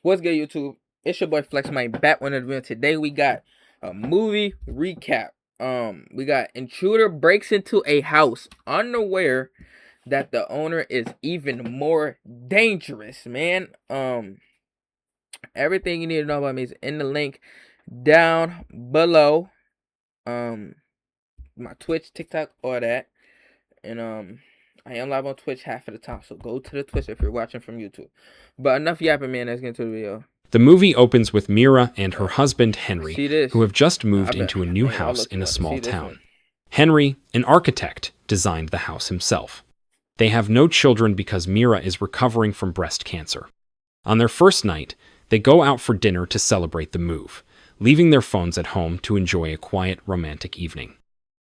What's good, YouTube? It's your boy Flex Mike back on the video. Today we got a movie recap. We got intruder breaks into a house unaware that the owner is even more dangerous, man. Everything you need to know about me is in the link down below. My Twitch, TikTok, all that. And I am live on Twitch half of the time, so go to the Twitch if you're watching from YouTube. But enough yapping, man. Let's get into the video. The movie opens with Mira and her husband Henry, See this? who have just moved I bet. into a new Hey, y'all house look in it a up. small See this town. one? Henry, an architect, designed the house himself. They have no children because Mira is recovering from breast cancer. On their first night, they go out for dinner to celebrate the move, leaving their phones at home to enjoy a quiet, romantic evening.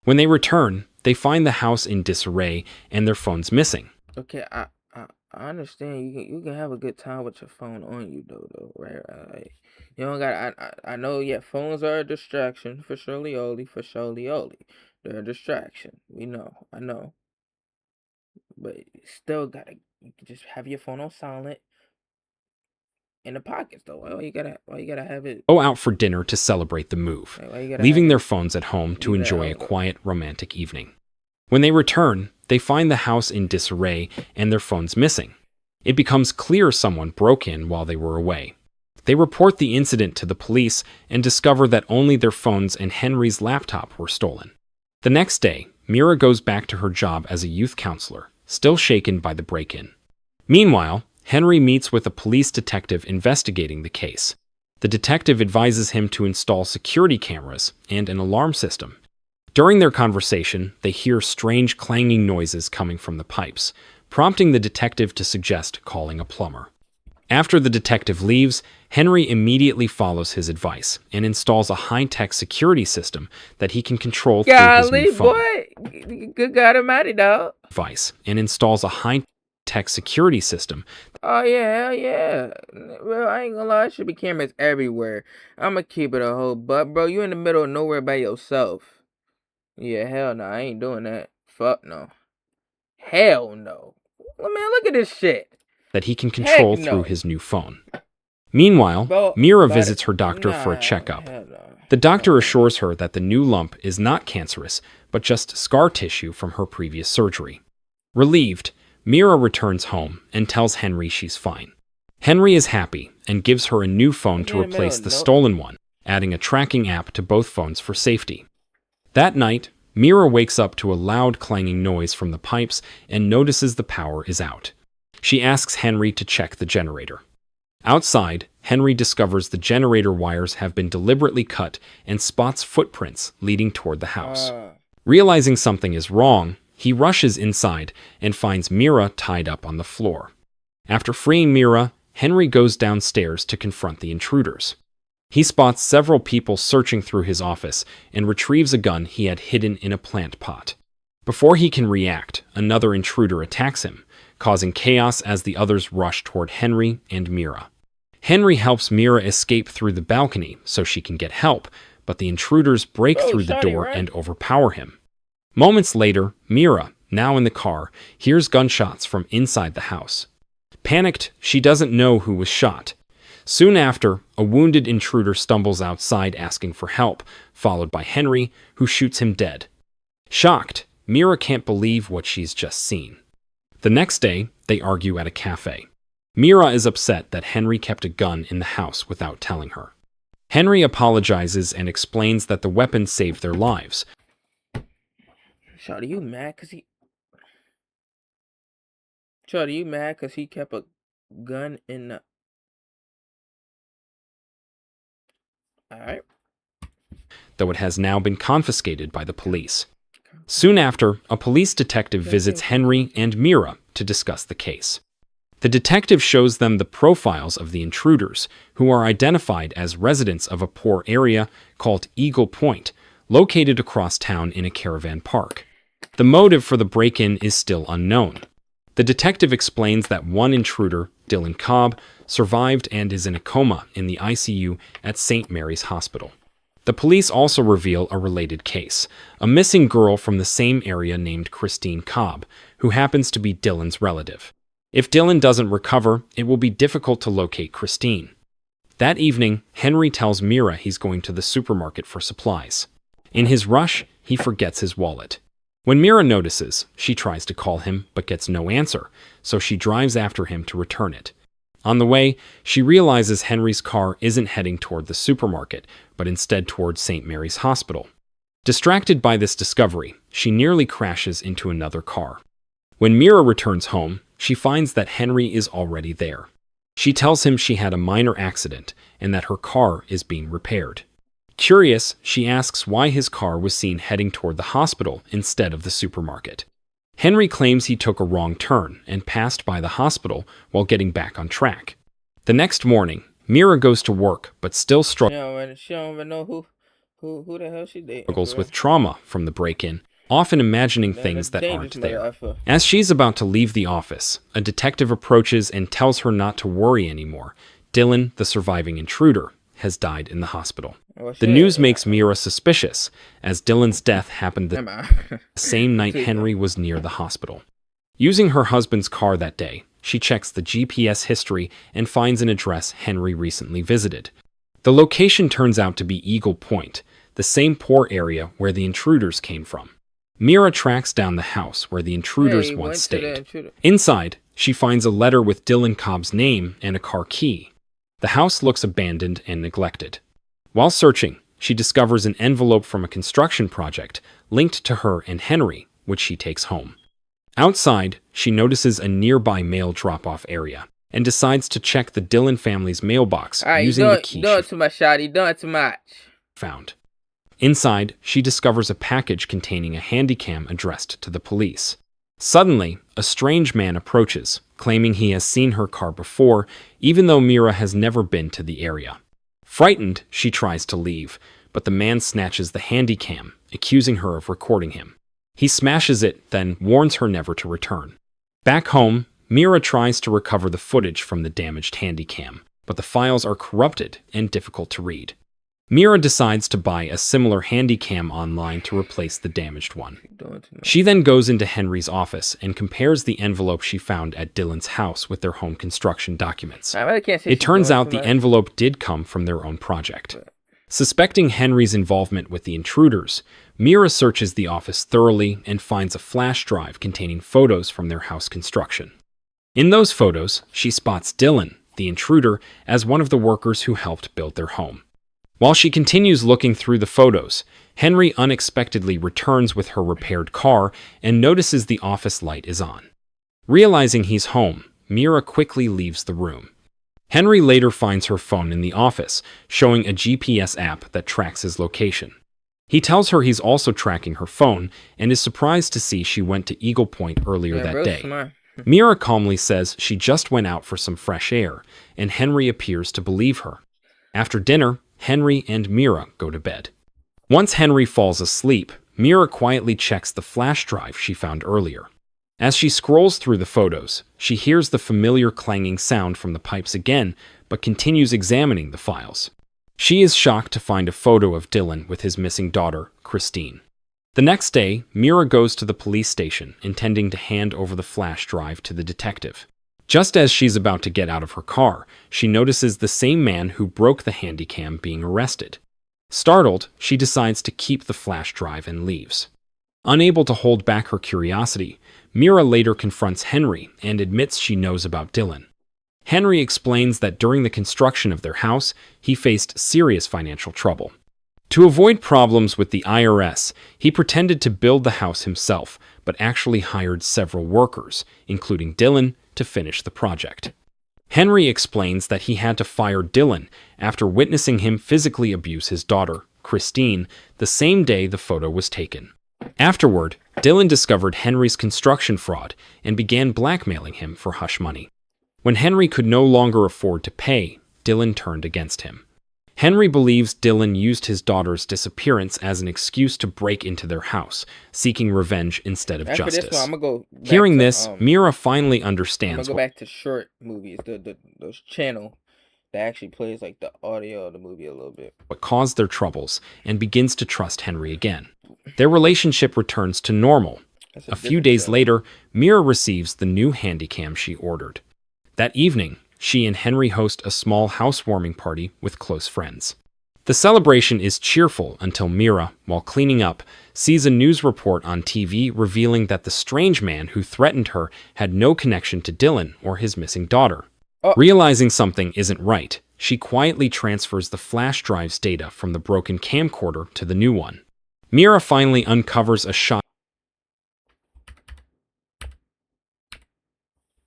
When they return, they find the house in disarray and their phones missing. Okay, I understand you can have a good time with your phone on you though, right? Like, you don't got. I know. Yeah, phones are a distraction for surely only. They're a distraction. We know. I know. But you still gotta. You can just have your phone on silent in the pockets though. Why you gotta have it? Go out for dinner to celebrate the move, Like, why you gotta leaving have their it? phones at home to Leave that enjoy a out though. quiet, romantic evening. When they return, they find the house in disarray and their phones missing. It becomes clear someone broke in while they were away. They report the incident to the police and discover that only their phones and Henry's laptop were stolen. The next day, Mira goes back to her job as a youth counselor, still shaken by the break-in. Meanwhile, Henry meets with a police detective investigating the case. The detective advises him to install security cameras and an alarm system. During their conversation, they hear strange clanging noises coming from the pipes, prompting the detective to suggest calling a plumber. After the detective leaves, Henry immediately follows his advice and installs a high-tech security system that he can control through his new Golly, phone. boy, good God Almighty, dog. High-tech security system. Oh yeah, hell yeah. Well, I ain't gonna lie, there should be cameras everywhere. I'ma keep it a whole butt, bro. You in the middle of nowhere by yourself. Yeah, hell no, I ain't doing that. Fuck no. Hell no. Well, man, look at this shit. That he can Heck control no. through his new phone. Meanwhile, Bro, Mira but- visits her doctor for a nah, checkup. hell no. The doctor assures her that the new lump is not cancerous, but just scar tissue from her previous surgery. Relieved, Mira returns home and tells Henry she's fine. Henry is happy and gives her a new phone to Yeah, replace no, the no. stolen one, adding a tracking app to both phones for safety. That night, Mira wakes up to a loud clanging noise from the pipes and notices the power is out. She asks Henry to check the generator. Outside, Henry discovers the generator wires have been deliberately cut and spots footprints leading toward the house. Realizing something is wrong, he rushes inside and finds Mira tied up on the floor. After freeing Mira, Henry goes downstairs to confront the intruders. He spots several people searching through his office and retrieves a gun he had hidden in a plant pot. Before he can react, another intruder attacks him, causing chaos as the others rush toward Henry and Mira. Henry helps Mira escape through the balcony so she can get help, but the intruders break through the door and overpower him. Moments later, Mira, now in the car, hears gunshots from inside the house. Panicked, she doesn't know who was shot. Soon after, a wounded intruder stumbles outside asking for help, followed by Henry, who shoots him dead. Shocked, Mira can't believe what she's just seen. The next day, they argue at a cafe. Mira is upset that Henry kept a gun in the house without telling her. Henry apologizes and explains that the weapon saved their lives. Shawty, you mad cause he kept a gun in the... Alright. Though it has now been confiscated by the police. Soon after, a police detective visits Henry and Mira to discuss the case. The detective shows them the profiles of the intruders, who are identified as residents of a poor area called Eagle Point, located across town in a caravan park. The motive for the break-in is still unknown. The detective explains that one intruder, Dylan Cobb, survived and is in a coma in the ICU at St. Mary's Hospital. The police also reveal a related case, a missing girl from the same area named Christine Cobb, who happens to be Dylan's relative. If Dylan doesn't recover, it will be difficult to locate Christine. That evening, Henry tells Mira he's going to the supermarket for supplies. In his rush, he forgets his wallet. When Mira notices, she tries to call him but gets no answer, so she drives after him to return it. On the way, she realizes Henry's car isn't heading toward the supermarket, but instead toward St. Mary's Hospital. Distracted by this discovery, she nearly crashes into another car. When Mira returns home, she finds that Henry is already there. She tells him she had a minor accident and that her car is being repaired. Curious, she asks why his car was seen heading toward the hospital instead of the supermarket. Henry claims he took a wrong turn and passed by the hospital while getting back on track. The next morning, Mira goes to work but still She don't even know who the hell she dating struggles for real. with trauma from the break-in, often imagining Man, things that's that dangerous, aren't there. mother effer. As she's about to leave the office, a detective approaches and tells her not to worry anymore. Dylan, the surviving intruder, has died in the hospital. Well, The shit, news yeah. makes Mira suspicious, as Dylan's death happened the Come on. same night Tweet Henry was near the hospital. Using her husband's car that day, she checks the GPS history and finds an address Henry recently visited. The location turns out to be Eagle Point, the same poor area where the intruders came from. Mira tracks down the house where the intruders Hey, once went to the stayed. intruder. Inside, she finds a letter with Dylan Cobb's name and a car key. The house looks abandoned and neglected. While searching, she discovers an envelope from a construction project linked to her and Henry, which she takes home. Outside, she notices a nearby mail drop-off area and decides to check the Dylan family's mailbox Alright, using the key you doing she too much, shawty. You doing too much. found. Inside, she discovers a package containing a handycam addressed to the police. Suddenly, a strange man approaches, claiming he has seen her car before, even though Mira has never been to the area. Frightened, she tries to leave, but the man snatches the handycam, accusing her of recording him. He smashes it, then warns her never to return. Back home, Mira tries to recover the footage from the damaged handycam, but the files are corrupted and difficult to read. Mira decides to buy a similar handycam online to replace the damaged one. You doing too much. She then goes into Henry's office and compares the envelope she found at Dylan's house with their home construction documents. I really can't say It she turns doing out too the much. envelope did come from their own project. Suspecting Henry's involvement with the intruders, Mira searches the office thoroughly and finds a flash drive containing photos from their house construction. In those photos, she spots Dylan, the intruder, as one of the workers who helped build their home. While she continues looking through the photos, Henry unexpectedly returns with her repaired car and notices the office light is on. Realizing he's home, Mira quickly leaves the room. Henry later finds her phone in the office, showing a GPS app that tracks his location. He tells her he's also tracking her phone and is surprised to see she went to Eagle Point earlier Yeah, that bro, day. smart. Mira calmly says she just went out for some fresh air, and Henry appears to believe her. After dinner, Henry and Mira go to bed. Once Henry falls asleep, Mira quietly checks the flash drive she found earlier. As she scrolls through the photos, she hears the familiar clanging sound from the pipes again, but continues examining the files. She is shocked to find a photo of Dylan with his missing daughter, Christine. The next day, Mira goes to the police station, intending to hand over the flash drive to the detective. Just as she's about to get out of her car, she notices the same man who broke the handycam being arrested. Startled, she decides to keep the flash drive and leaves. Unable to hold back her curiosity, Mira later confronts Henry and admits she knows about Dylan. Henry explains that during the construction of their house, he faced serious financial trouble. To avoid problems with the IRS, he pretended to build the house himself, but actually hired several workers, including Dylan, to finish the project. Henry explains that he had to fire Dylan after witnessing him physically abuse his daughter, Christine, the same day the photo was taken. Afterward, Dylan discovered Henry's construction fraud and began blackmailing him for hush money. When Henry could no longer afford to pay, Dylan turned against him. Henry believes Dylan used his daughter's disappearance as an excuse to break into their house, seeking revenge instead of After this justice. one, I'm gonna go back Hearing to, this, Mira finally I'm gonna understands go back to short movies, those channel that actually plays like the audio of the movie a little bit. what caused their troubles and begins to trust Henry again. Their relationship returns to normal. That's A few different days channel. later, Mira receives the new handycam she ordered. That evening, she and Henry host a small housewarming party with close friends. The celebration is cheerful until Mira, while cleaning up, sees a news report on TV revealing that the strange man who threatened her had no connection to Dylan or his missing daughter. Oh, Realizing something isn't right, she quietly transfers the flash drive's data from the broken camcorder to the new one. Mira finally uncovers a shot.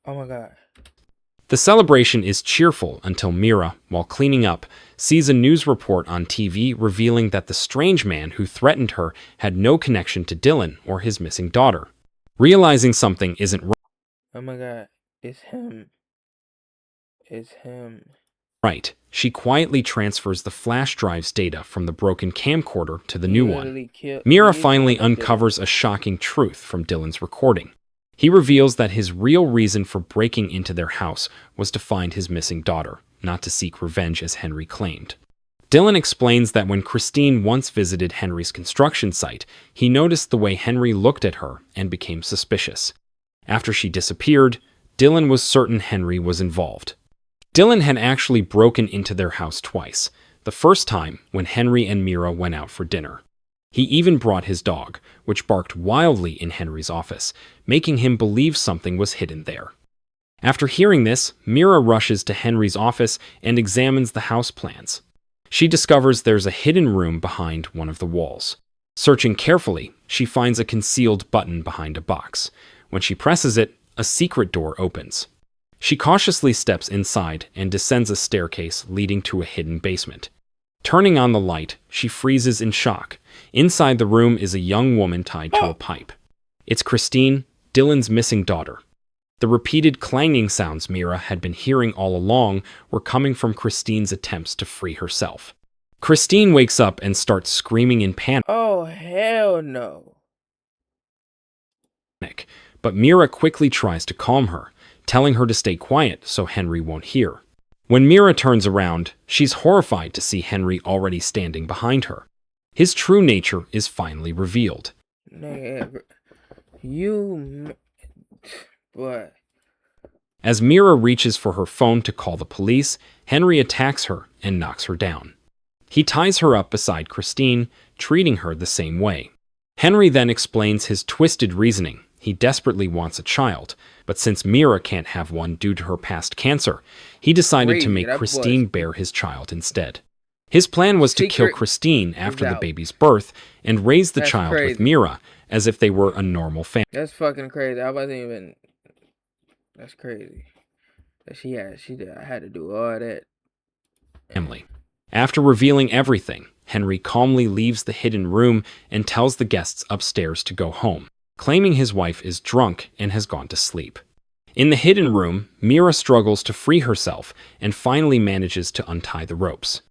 oh my God. The celebration is cheerful until Mira, while cleaning up, sees a news report on TV revealing that the strange man who threatened her had no connection to Dylan or his missing daughter. Realizing something isn't Oh my God. It's him. It's him. right, she quietly transfers the flash drive's data from the broken camcorder to the He new one. literally killed. Mira He is the finally one that did it. uncovers a shocking truth from Dylan's recording. He reveals that his real reason for breaking into their house was to find his missing daughter, not to seek revenge as Henry claimed. Dylan explains that when Christine once visited Henry's construction site, he noticed the way Henry looked at her and became suspicious. After she disappeared, Dylan was certain Henry was involved. Dylan had actually broken into their house twice, the first time when Henry and Mira went out for dinner. He even brought his dog, which barked wildly in Henry's office, making him believe something was hidden there. After hearing this, Mira rushes to Henry's office and examines the house plans. She discovers there's a hidden room behind one of the walls. Searching carefully, she finds a concealed button behind a box. When she presses it, a secret door opens. She cautiously steps inside and descends a staircase leading to a hidden basement. Turning on the light, she freezes in shock. Inside the room is a young woman tied to a pipe. It's Christine, Dylan's missing daughter. The repeated clanging sounds Mira had been hearing all along were coming from Christine's attempts to free herself. Christine wakes up and starts screaming in panic, Oh hell no. but Mira quickly tries to calm her, telling her to stay quiet so Henry won't hear. When Mira turns around, she's horrified to see Henry already standing behind her. His true nature is finally revealed. Nigga, you, what? As Mira reaches for her phone to call the police, Henry attacks her and knocks her down. He ties her up beside Christine, treating her the same way. Henry then explains his twisted reasoning. He desperately wants a child, but since Mira can't have one due to her past cancer, he decided to Crazy, make that Christine boy's bear his child instead. His plan was to kill secret Christine is after the out. baby's birth and raise the That's child with crazy. Mira as if they were a normal That's fucking crazy. I wasn't even. That's crazy. That she did. I had to do all that. family. After revealing everything, Henry calmly leaves the hidden room and tells the guests upstairs to go home, claiming his wife is drunk and has gone to sleep. In the hidden room, Mira struggles to free herself and finally manages to untie the ropes.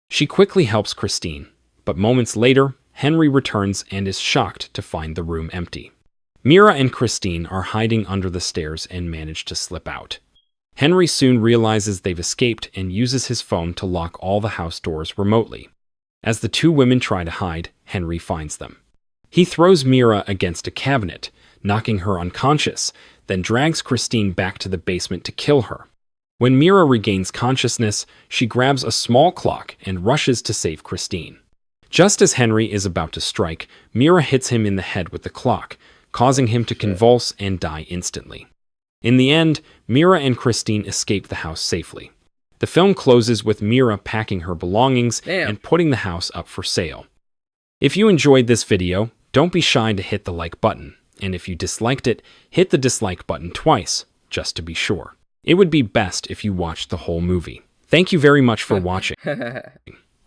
She quickly helps Christine, but moments later, Henry returns and is shocked to find the room empty. Mira and Christine are hiding under the stairs and manage to slip out. Henry soon realizes they've escaped and uses his phone to lock all the house doors remotely. As the two women try to hide, Henry finds them. He throws Mira against a cabinet, knocking her unconscious, then drags Christine back to the basement to kill her. When Mira regains consciousness, she grabs a small clock and rushes to save Christine. Just as Henry is about to strike, Mira hits him in the head with the clock, causing him to convulse and die instantly. In the end, Mira and Christine escape the house safely. The film closes with Mira packing her belongings Damn. and putting the house up for sale. If you enjoyed this video, don't be shy to hit the like button, and if you disliked it, hit the dislike button twice, just to be sure. It would be best if you watched the whole movie. Thank you very much for watching.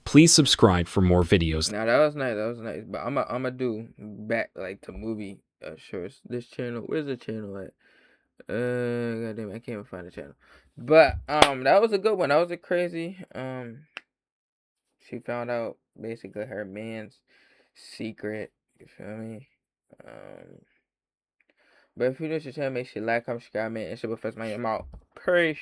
Please subscribe for more videos. Now that was nice. That was nice. But I'm do back like to movie shorts. This channel. Where's the channel at? Goddamn, I can't even find the channel. But that was a good one. That was a crazy. She found out basically her man's secret. You feel me? But if you do your channel, make sure you like, comment, subscribe, man, and share with us, man. I'm out. Peace.